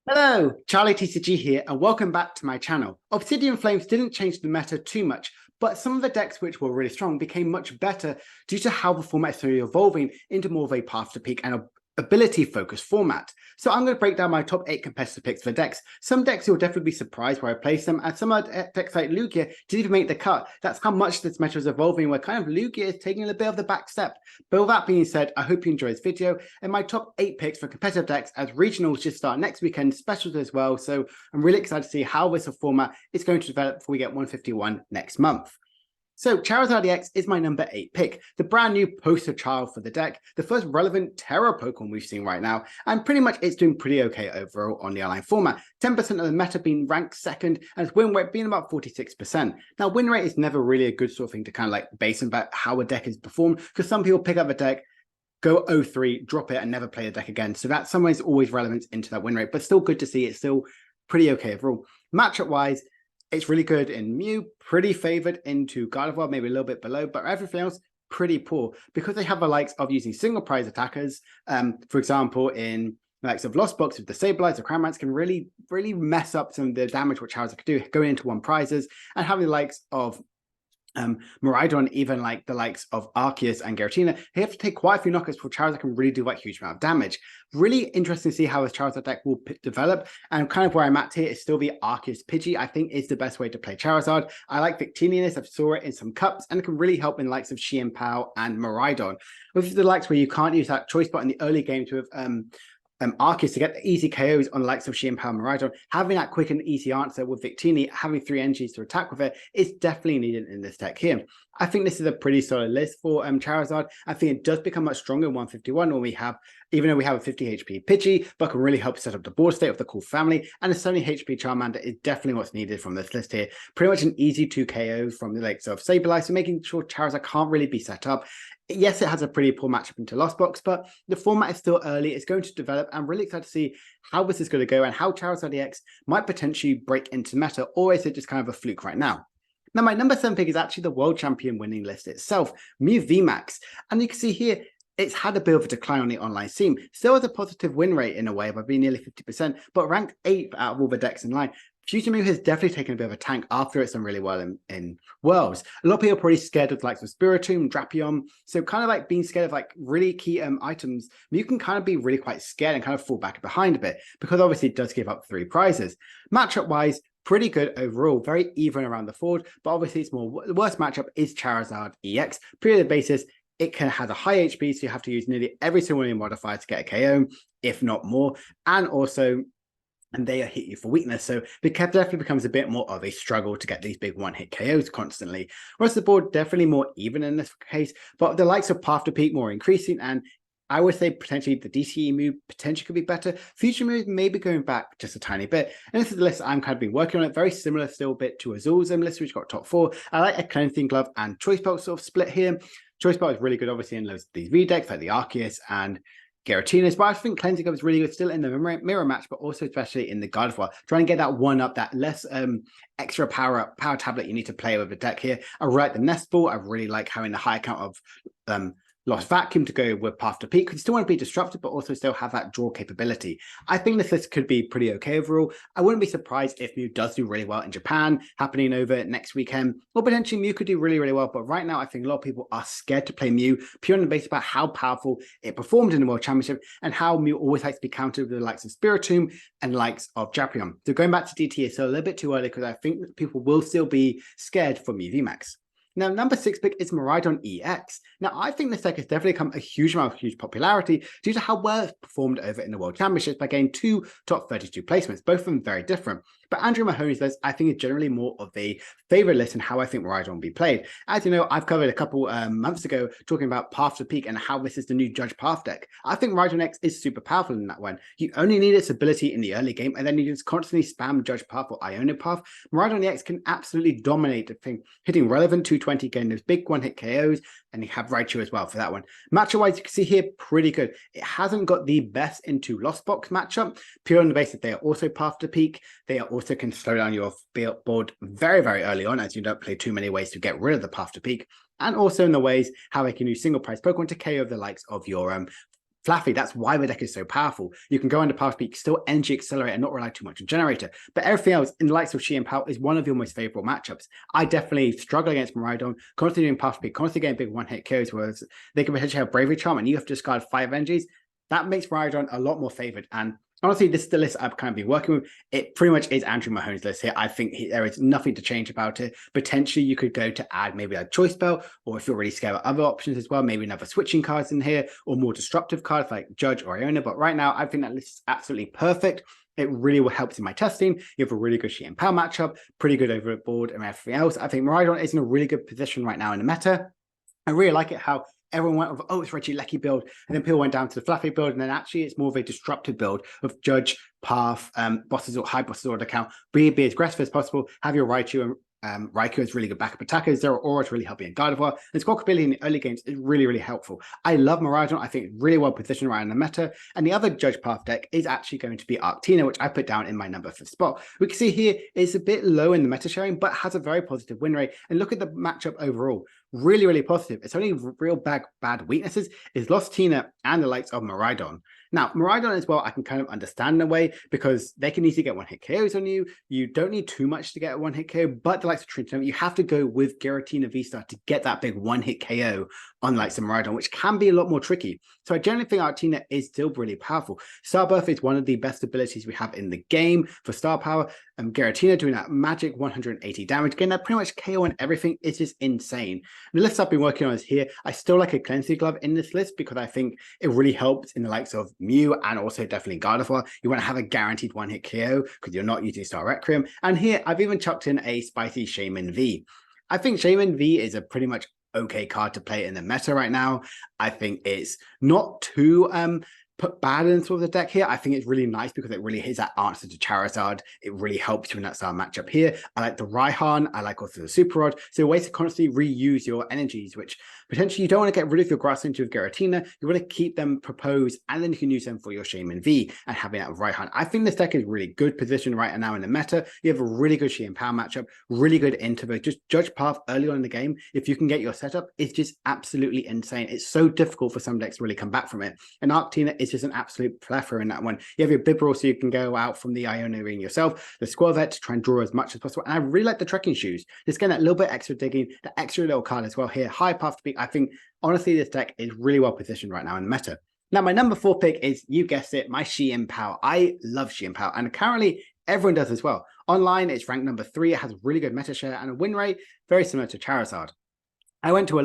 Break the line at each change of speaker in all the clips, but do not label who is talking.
Hello, Charlie TCG here, and welcome back to my channel. Obsidian Flames didn't change the meta too much, but some of the decks which were really strong became much better due to how the format is slowly evolving into more of a path to peak and ability-focused format. So I'm going to break down my top 8 competitive picks for decks. Some decks you'll definitely be surprised where I place them, and some decks like Lugia didn't even make the cut. That's how much this meta is evolving, where kind of Lugia is taking a bit of the back step. But with that being said, I hope you enjoy this video and my top 8 picks for competitive decks, as regionals just start next weekend, specials as well. So I'm really excited to see how this format is going to develop before we get 151 next month. So Charizard EX is my number 8 pick, the brand new poster child for the deck, the first relevant Terra Pokemon we've seen right now, and pretty much it's doing pretty okay overall on the online format. 10% of the meta being ranked second, and its win rate being about 46%. Now, win rate is never really a good sort of thing to kind of like base about how a deck is performed, because some people pick up a deck, go 0-3, drop it, and never play the deck again. So that some ways always relevant into that win rate, but still good to see it's still pretty okay overall. Matchup-wise, it's really good in Mew, pretty favored into Gardevior, maybe a little bit below, but everything else pretty poor because they have the likes of using single prize attackers. For example, in the likes of Lost Box with the Sableye, the Cramorants can really mess up some of the damage what Charizard could do going into one prizes, and having the likes of Miraidon, even like the likes of Arceus and Giratina, they have to take quite a few knockouts before Charizard can really do like huge amount of damage. Really interesting to see how this Charizard deck will develop, and kind of where I'm at here is still the Arceus Pidgey. I think is the best way to play Charizard. I like Victini in this. I've saw it in some cups, and it can really help in the likes of Chien-Pao and Miraidon. With the likes where you can't use that choice spot in the early games with Arceus to get the easy KOs on the likes of Chien-Pao and Miraidon, having that quick and easy answer with Victini, having 3 energies to attack with it is definitely needed in this deck here. I think this is a pretty solid list for Charizard. I think it does become much stronger in 151 when we have, even though we have a 50 HP Pidgey, but can really help set up the board state of the cool family, and a 70 HP Charmander is definitely what's needed from this list here. Pretty much an easy 2 KOs from the likes of Sableye, so making sure Charizard can't really be set up. Yes, it has a pretty poor matchup into Lost Box, but the format is still early. It's going to develop. I'm really excited to see how this is going to go and how Charizard EX might potentially break into meta, or is it just kind of a fluke right now? Now, my number 7 pick is actually the World Champion winning list itself, Mew VMAX. And you can see here, it's had a bit of a decline on the online scene. Still has a positive win rate in a way by being nearly 50%, but ranked 8th out of all the decks in line. Future Mew has definitely taken a bit of a tank after it's done really well in Worlds. A lot of people are probably scared of the likes of Spiritomb, Drapion, so kind of like being scared of like really key items, Mew can kind of be really quite scared and kind of fall back behind a bit, because obviously it does give up 3 prizes. Matchup-wise, pretty good overall, very even around the board, but obviously it's more, the worst matchup is Charizard EX. Period basis, it can have a high HP, so you have to use nearly every single modifier to get a KO, if not more, and also they hit you for weakness, so it definitely becomes a bit more of a struggle to get these big one-hit KOs constantly. Whereas the board definitely more even in this case, but the likes of Path to Peak more increasing, and I would say potentially the DCE move potentially could be better. Future moves maybe going back just a tiny bit. And this is the list I'm kind of been working on. It very similar still a bit to Azul's list, which got top 4. I like a Cleansing Glove and Choice Belt sort of split here. Choice Belt is really good, obviously, in loads of these V decks like the Arceus and Giratina's, but I think Cleansing Glove is really good still in the mirror match, but also especially in the Gardevoir. Trying to get that one up, that less extra power tablet you need to play with the deck here. I like the Nest Ball. I really like having the high count of Lost Vacuum to go with Path to Peak. You still want to be disruptive, but also still have that draw capability. I think this list could be pretty okay overall. I wouldn't be surprised if Mew does do really well in Japan, happening over next weekend, or potentially Mew could do really well. But right now, I think a lot of people are scared to play Mew, purely on the basis about how powerful it performed in the World Championship and how Mew always likes to be countered with the likes of Spiritomb and the likes of Drapion. So going back to DT is still a little bit too early, because I think people will still be scared for Mew VMAX. Now, number 6 pick is Miraidon EX. Now, I think this deck has definitely come a huge amount of popularity due to how well it's performed over in the World Championships by getting 2 top 32 placements, both of them very different. But Andrew Mahoney's list, I think, is generally more of a favorite list in how I think Miraidon will be played. As you know, I've covered a couple months ago talking about Path to Peak and how this is the new Judge Path deck. I think Miraidon X is super powerful in that one. You only need its ability in the early game, and then you just constantly spam Judge Path or Iona Path. Miraidon X can absolutely dominate the thing, hitting relevant 220, getting those big one-hit KOs, and you have Raichu as well for that one. Matchup-wise, you can see here, pretty good. It hasn't got the best into Lost Box matchup, pure on the basis that they are also Path to Peak. They are also can slow down your board very early on, as you don't play too many ways to get rid of the Path to Peak, and also in the ways how they can use single price Pokemon to KO the likes of your Fluffy, that's why the deck is so powerful. You can go into Power Peak, still energy accelerate and not rely too much on Generator. But everything else in the likes of Chien-Pao is one of your most favorable matchups. I definitely struggle against Miraidon, constantly doing Power Peak, constantly getting big one-hit kills, whereas they can potentially have Bravery Charm and you have to discard 5 energies. That makes Miraidon a lot more favored. And honestly, this is the list I've kind of been working with. It pretty much is Andrew Mahone's list here. I think there is nothing to change about it. Potentially, you could go to add maybe a choice spell, or if you're really scared of other options as well, maybe another switching cards in here, or more disruptive cards like Judge or Iona. But right now, I think that list is absolutely perfect. It really will help in my testing. You have a really good Chien-Pao matchup, pretty good overboard and everything else. I think Miraidon is in a really good position right now in the meta. I really like it how everyone went with, oh, it's Regieleki build, and then people went down to the Fluffy build, and then actually it's more of a disruptive build of Judge, Path, bosses or high bosses order count, be as aggressive as possible, have your Raichu and Raikou is really good backup attackers. Zero Aura is really helping in Gardevoir. And squad ability in the early games is really, really helpful. I love Miraidon. I think it's really well positioned right in the meta. And the other Judge Path deck is actually going to be Arctina, which I put down in my number 5th spot. We can see here it's a bit low in the meta sharing, but has a very positive win rate. And look at the matchup overall. Really, really positive. Its only real bad weaknesses is Lost Tina and the likes of Miraidon. Now, Miraidon as well, I can kind of understand in a way because they can easily get one-hit KOs on you. You don't need too much to get a one-hit KO, but the likes of Trinity, you have to go with Giratina V-Star to get that big one-hit KO on the likes of Miraidon, which can be a lot more tricky. So I generally think Arctina is still really powerful. Starbirth is one of the best abilities we have in the game for star power. Giratina doing that magic 180 damage, getting that pretty much KO on everything is just insane. And the list I've been working on is here. I still like a Cleansing Glove in this list because I think it really helps in the likes of Mew and also definitely Gardevoir. You want to have a guaranteed one-hit KO because you're not using Star Requiem. And here I've even chucked in a spicy Shaman V. I think Shaman V is a pretty much okay card to play in the meta right now. I think it's not too put bad in sort of the deck here. I think it's really nice because it really hits that answer to Charizard. It really helps you in that style matchup here. I like the Raihan. I like also the Super Rod. So ways to constantly reuse your energies, which potentially you don't want to get rid of your Grass Into with Giratina. You want to keep them proposed, and then you can use them for your Shaman V and having that Raihan. I think this deck is really good position right now in the meta. You have a really good Chien-Pao matchup, really good interval. Just Judge Path early on in the game. If you can get your setup, it's just absolutely insane. It's so difficult for some decks to really come back from it. And Arctina is just an absolute plethora in that one. You have your Bibarel so you can go out from the Iona Ring yourself, the Squirvet to try and draw as much as possible. And I really like the Trekking Shoes. Just getting that little bit extra digging, the extra little card as well here. High Path to Peak. I think, honestly, this deck is really well positioned right now in the meta. Now, my number 4 pick is, you guessed it, my Chien-Pao. I love Chien-Pao, and currently everyone does as well. Online, it's ranked number 3. It has a really good meta share and a win rate very similar to Charizard. I went to my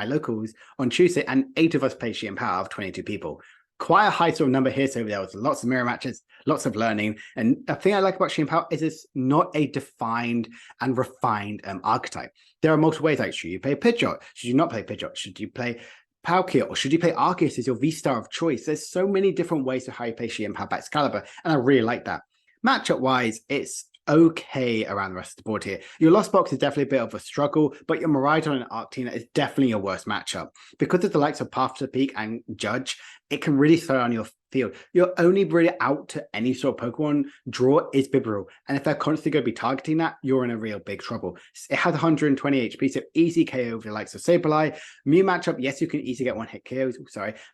locals on Tuesday, and 8 of us played Chien-Pao out of 22 people. Quite a high sort of number here, so there was lots of mirror matches, lots of learning. And the thing I like about Chien-Pao is it's not a defined and refined archetype. There are multiple ways, like, should you play Pidgeot? Should you not play Pidgeot? Should you play Palkia, or should you play Arceus as your V-Star of choice? There's so many different ways to how you play Chien-Pao by Excalibur, and I really like that. Matchup-wise, it's okay around the rest of the board here. Your Lost Box is definitely a bit of a struggle, but your Miraidon and Arctina is definitely your worst matchup. Because of the likes of Path to the Peak and Judge, it can really throw on your field. You're only really out to any sort of Pokemon draw is Bibarel. And if they're constantly going to be targeting that, you're in a real big trouble. It has 120 HP, so easy KO over the likes of Sableye. Mew matchup, yes, you can easily get one-hit KOs,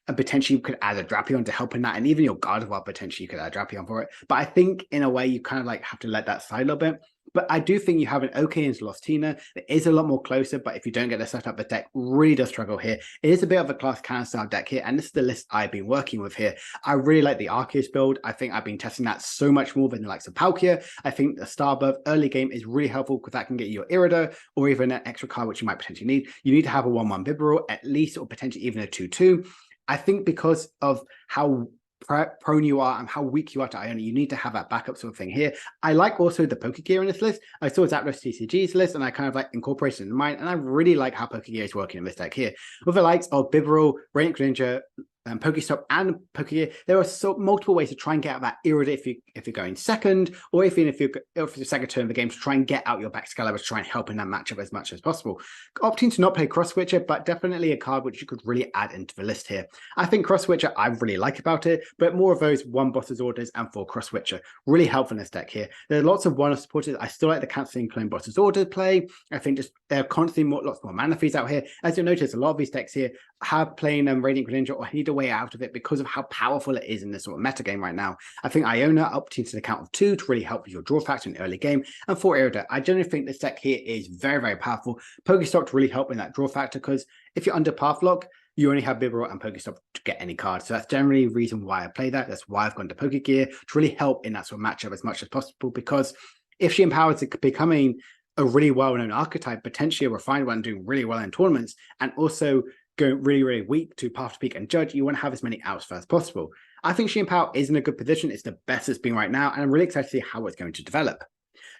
and potentially you could add a Drapion to help in that, and even your Gardevoir, potentially you could add a Drapion for it. But I think, in a way, you kind of like have to let that slide a little bit. But I do think you have an okay into Lost Tina. It is a lot more closer, but if you don't get the setup, the deck really does struggle here. It is a bit of a class cannon style deck here, and this is the list I've been working with here. I really like the Arceus build. I think I've been testing that so much more than the likes of Palkia. I think the Starbirth early game is really helpful because that can get you your Irido or even an extra card which you might potentially need. You need to have a 1-1 Bibarel at least, or potentially even a 2-2. I think because of how prone you are and how weak you are to Iona, you need to have that backup sort of thing here. I like also the Pokegear in this list. I saw Zapdos TCG's list, and I kind of like incorporated it in mine, and I really like how Pokegear is working in this deck here. With the likes of Bibarel, Radiant Greninja, Pokestop and Pokegear, there are multiple ways to try and get out that Irido if you're going second, or if it's your second turn of the game, to try and get out your back Excalibur to try and help in that matchup as much as possible. Opting to not play Cross Switcher, but definitely a card which you could really add into the list here. I think Cross Switcher, I really like about it, but more of those 1 Boss's Orders and 4 Cross Switcher really helpful in this deck here. There are lots of one-off supporters. I still like the cancelling clone Boss's Order play. I think just there are constantly lots more mana fees out here. As you'll notice, a lot of these decks here have playing Radiant Greninja or either your way out of it because of how powerful it is in this sort of metagame right now. I think Iona up to the count of 2 to really help with your draw factor in the early game. And for Iridium, I generally think this deck here is very, very powerful. Pokestop to really help in that draw factor, because if you're under Pathlock, you only have Bibarel and Pokestop to get any card. So that's generally the reason why I play that. That's why I've gone to Pokegear, to really help in that sort of matchup as much as possible, because if Chien-Pao is becoming a really well-known archetype, potentially a refined one doing really well in tournaments, and also going really, really weak to Path to Peak and Judge, you want to have as many outs first as possible. I think Chien-Pao is in a good position. It's the best it's been right now, and I'm really excited to see how it's going to develop.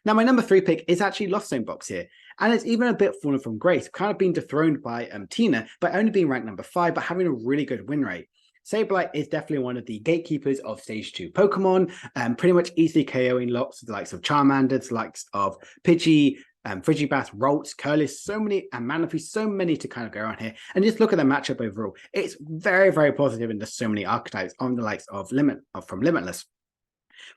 Now, my number 3 pick is actually Lost Zone Box here, and it's even a bit fallen from grace, kind of being dethroned by Tina, but only being ranked number 5, but having a really good win rate. Sableye is definitely one of the gatekeepers of Stage 2 Pokemon, pretty much easily KOing lots of the likes of Charmander, the likes of Pidgey, Frigibass, Ralts, Curlis, so many, and Manaphy, so many to kind of go around here. And just look at the matchup overall. It's very, very positive, and there's so many archetypes on the likes of from Limitless.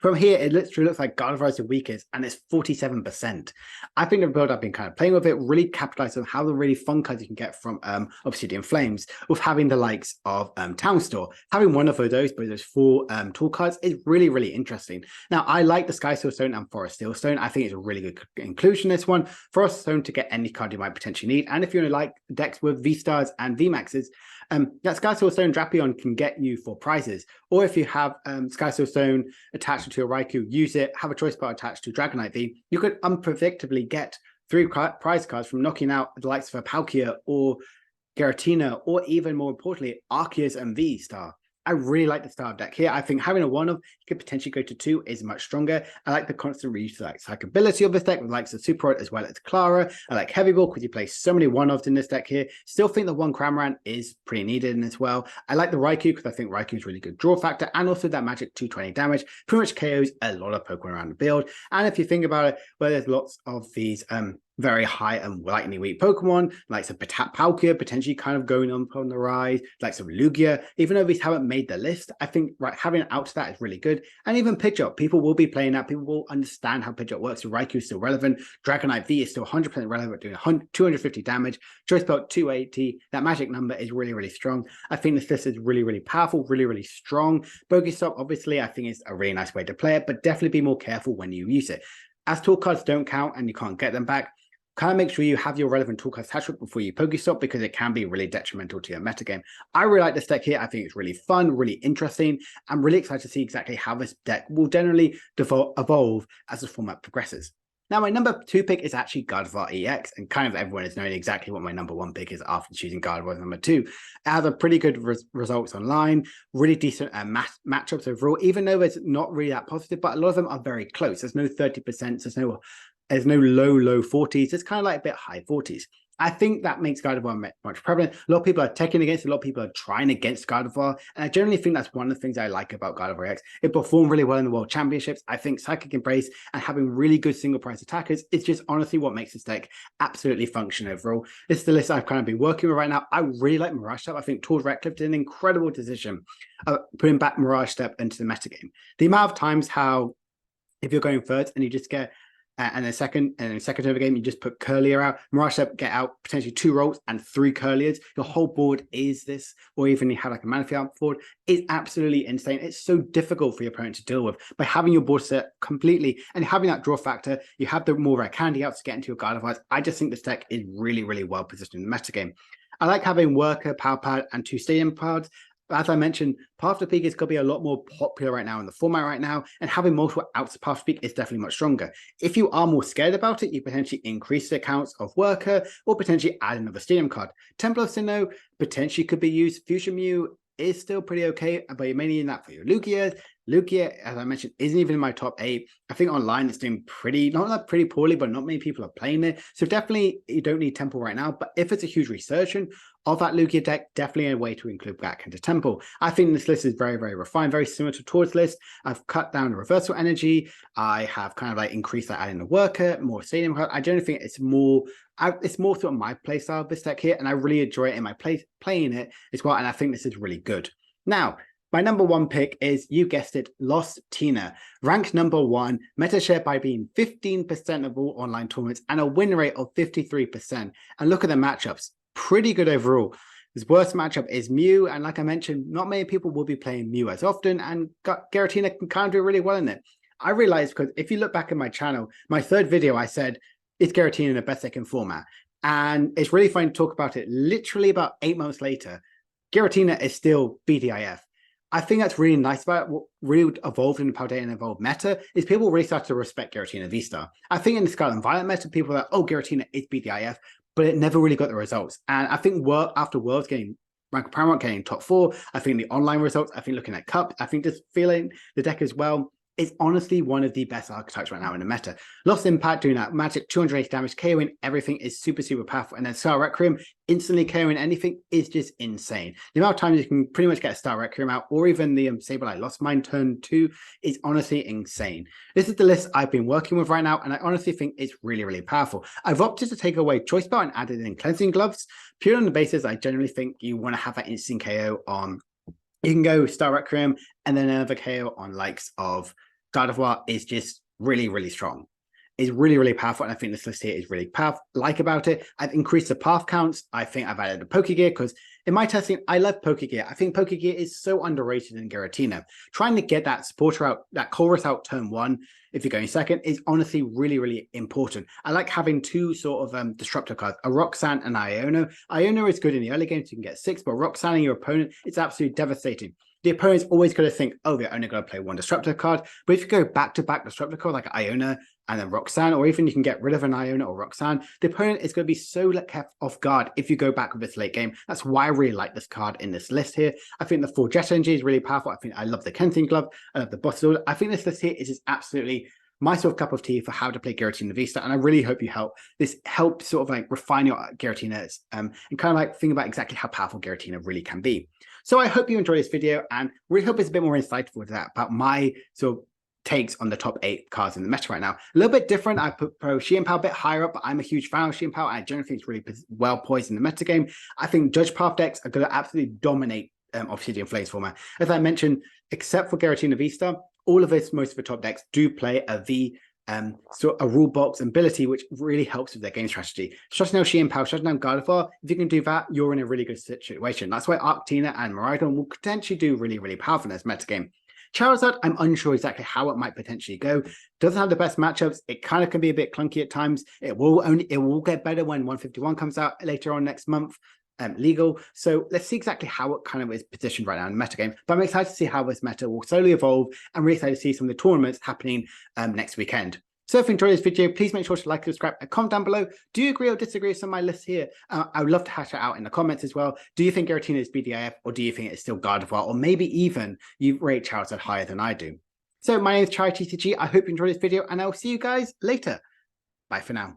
From here, it literally looks like Gardevior is the weakest, and it's 47%. I think the build I've been kind of playing with it really capitalized on how the really fun cards you can get from Obsidian Flames, with having the likes of Town Store. Having one of those, but those 4 tool cards is really, really interesting. Now, I like the Sky Steel Stone and Forest Steel Stone. I think it's a really good inclusion, this one. Forest Stone to get any card you might potentially need. And if you like decks with V-Stars and VMAXs, that Sky Steel Stone Drapion can get you for prizes. Or if you have Sky Steel Stone attached to your Raikou, use it, have a choice bar attached to Dragonite V, you could unpredictably get 3 prize cards from knocking out the likes of a Palkia or Giratina, or even more importantly, Arceus and V-Star. I really like the style of deck here. I think having a 1 of, you could potentially go to 2, is much stronger. I like the constant reuse like psychability of this deck with likes of Super as well as Clara. I like Heavy Ball because you play so many 1-ofs in this deck here. Still think the 1 Cramorant is pretty needed in as well. I like the Raikou because I think Raikou is really good draw factor, and also that magic 220 damage pretty much KOs a lot of Pokemon around the build. And if you think about it, where there's lots of these very high and lightning weak Pokemon, like some Palkia potentially kind of going on the rise, like some Lugia, even though these haven't made the list, I think having it out to that is really good. And even Pidgeot, people will be playing that, people will understand how Pidgeot works. So Raikou is still relevant, Dragonite V is still 100% relevant, doing 250 damage, Choice Belt 280, that magic number is really, really strong. I think this list is really, really powerful, really, really strong. Pokestop, obviously, I think is a really nice way to play it, but definitely be more careful when you use it. As tool cards don't count and you can't get them back, kind of make sure you have your relevant tool cards attached to it before you Pokestop, because it can be really detrimental to your metagame. I really like this deck here. I think it's really fun, really interesting. I'm really excited to see exactly how this deck will generally evolve as the format progresses. Now, my number 2 pick is actually Gardevoir EX, and kind of everyone is knowing exactly what my number 1 pick is after choosing Gardevoir as number 2. It has a pretty good results online, really decent matchups overall, even though it's not really that positive, but a lot of them are very close. There's no 30%, there's no low 40s. It's kind of like a bit high 40s. I think that makes Gardevoir much prevalent. A lot of people are taking against it. A lot of people are trying against Gardevoir. And I generally think that's one of the things I like about Gardevoir X. It performed really well in the World Championships. I think Psychic Embrace and having really good single price attackers is just honestly what makes this deck absolutely function overall. This is the list I've kind of been working with right now. I really like Mirage Step. I think Tord Ratcliffe did an incredible decision putting back Mirage Step into the metagame. The amount of times how, if you're going first and you just get and then second turn of the game, you just put Curlier out, Mirage Step, get out potentially 2 Rolls and 3 Curliers. Your whole board is this, or even you have like a Manaphy out board, is absolutely insane. It's so difficult for your opponent to deal with. By having your board set completely and having that draw factor, you have the more rare candy outs to get into your Gardevoir. I just think this deck is really, really well positioned in the metagame. I like having Worker, Power Pad, and 2 Stadium Pods. As I mentioned, Path to Peak is going to be a lot more popular right now in the format right now, and having multiple outs of Path to Peak is definitely much stronger. If you are more scared about it, you potentially increase the counts of Worker, or potentially add another Stadium card. Temple of Sinnoh potentially could be used. Fusion Mew is still pretty okay, but you're mainly in that for your Lugia. Lugia, as I mentioned, isn't even in my top 8. I think online it's doing not pretty poorly, but not many people are playing it. So definitely you don't need Temple right now. But if it's a huge resurgence of that Lugia deck, definitely a way to include back into Temple. I think this list is very, very refined, very similar to Tord's list. I've cut down the reversal energy. I have kind of like increased that adding the Worker, more Stadium card. I generally think it's more sort of my play style of this deck here, and I really enjoy it in my playing it as well. And I think this is really good. Now, my number 1 pick is, you guessed it, Lost Tina. Ranked number 1, meta share by being 15% of all online tournaments and a win rate of 53%. And look at the matchups, pretty good overall. His worst matchup is Mew, and like I mentioned, not many people will be playing Mew as often, and Giratina can kind of do really well in it. I realized because if you look back at my channel, my third video, I said, is Giratina in the best second format? And it's really fun to talk about it. Literally about 8 months later, Giratina is still BDIF. I think that's really nice about it. What really evolved in the Paldea and Evolved meta is people really started to respect Giratina V-Star. I think in the Scarlet and Violet meta, people are like, oh, Giratina is BDIF, but it never really got the results. And I think after Worlds getting Rank of Paramount, getting top 4, I think the online results, I think looking at Cup, I think just feeling the deck as well, is honestly one of the best archetypes right now in the meta. Lost Impact doing that magic 280 damage, KOing everything is super, super powerful. And then Star Requiem instantly KOing anything is just insane. The amount of times you can pretty much get a Star Requiem out, or even the Sableye Lost Mine turn 2 is honestly insane. This is the list I've been working with right now, and I honestly think it's really, really powerful. I've opted to take away Choice Belt and added in Cleansing Gloves, purely on the basis I generally think you want to have that instant KO on. You can go Star Requiem and then another KO on likes of Gardevior is just really, really strong. It's really, really powerful, and I think this list here is really powerful. Like about it, I've increased the path counts. I think I've added the Pokegear because in my testing, I love Pokegear. I think Pokegear is so underrated in Giratina. Trying to get that supporter out, that chorus out turn 1, if you're going second, is honestly really, really important. I like having 2 sort of disruptor cards, a Roxanne and Iono. Iono is good in the early game, so you can get 6, but Roxanne and your opponent, it's absolutely devastating. The opponent's always going to think, oh, they're only going to play 1 disruptor card. But if you go back-to-back disruptor card like Iona and then Roxanne, or even you can get rid of an Iona or Roxanne, the opponent is going to be so kept off guard if you go back with this late game. That's why I really like this card in this list here. I think the 4 Jet Energy is really powerful. I love the Cleansing Glove. I love the Boss Order. I think this list here is just absolutely my sort of cup of tea for how to play Giratina V-Star, and I really hope you help. This helps sort of like refine your Giratinas and kind of like think about exactly how powerful Giratina really can be. So I hope you enjoyed this video, and really hope it's a bit more insightful to that about my sort of takes on the top 8 cards in the meta right now. A little bit different. I put Chien-Pao a bit higher up, but I'm a huge fan of Chien-Pao. I generally think it's really well poised in the meta game. I think Judge Path decks are going to absolutely dominate Obsidian Flames format. As I mentioned, except for Giratina V-Star, all of this, most of the top decks do play a rule box ability, which really helps with their game strategy. Shutting down Chien-Pao, shutting down Gardevior, if you can do that, you're in a really good situation. That's why Arctina and Miraidon will potentially do really, really powerful in this metagame. Charizard, I'm unsure exactly how it might potentially go. Doesn't have the best matchups. It kind of can be a bit clunky at times. It will get better when 151 comes out later on next month. Legal. So let's see exactly how it kind of is positioned right now in the meta game. But I'm excited to see how this meta will slowly evolve, and really excited to see some of the tournaments happening next weekend. So if you enjoyed this video, please make sure to like, subscribe, and comment down below. Do you agree or disagree with some of my lists here? I would love to hash it out in the comments as well. Do you think Giratina is BDIF, or do you think it's still Gardevoir, or maybe even you rate Charizard higher than I do? So my name is TCG. I hope you enjoyed this video, and I'll see you guys later. Bye for now.